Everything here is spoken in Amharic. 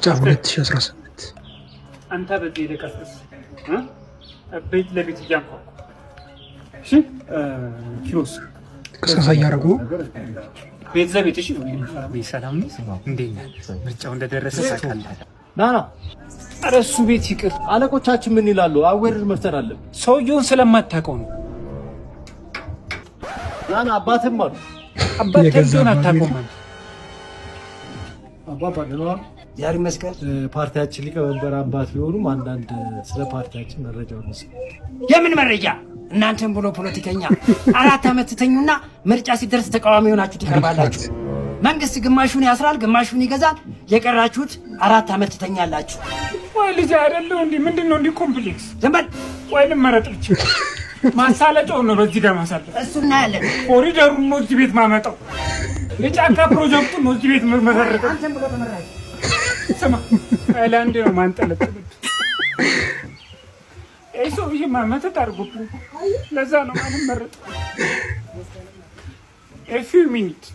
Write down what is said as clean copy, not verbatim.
2018 አንተ በዚህ ለቀስስ ቤት ለቤት እያንኳኩ እሺ ኪሮስ ቅስቀሳ እያደረጉ ቤት ዘቤት እሺ ሰላም ነው እንዴት ነህ ምርጫው እንደደረሰ ታውቃለህ ና ኧረ እሱ ቤት ይቅር አለቆቻችን ምን ይላሉ አወርድ መፍጠር አለብን ሰውየውን ስለማታውቀው ነው ና አባትም አሉ አባትም አታውቀው ማለት አባባ ነው ዛሬ መስቀል ፓርቲያችን ሊቀመንበር አባት ቢሆኑም አንዳንድ ስለ ፓርቲያችን መረጃው ነው የምን መረጃ እናንተም ብሎ ፖለቲከኛ 4 አመት ተኙና ምርጫ ሲደርስ ተቃዋሚ ሆናችሁ ትቀርባላችሁ መንግስት ግማሹን ያስራል ግማሹን ይገዛል የቀራችሁት 4 አመት ተኛላችሁ ወይ ልጅ አይደለም እንዴ ምንድነው እንዴ ኮምፕሌክስ ዘንበል ወይንም መረጥልች ማሳለጫው ነው በዚህ ጋር ማሳለጥ እሱና ያለን ኮሪደሩን ነው እዚህ ቤት ማመጣው የጫካ ፕሮጀክቱን ነው እዚህ ቤት መሰረተው አንተም ብሎ ተመራጭ ስማ አይላንድ ነው ማንጠለጥልት እሱ ይሄ ማመጣ አድርጎብኝ ለዛ ነው ማለት መረጥ a few minutes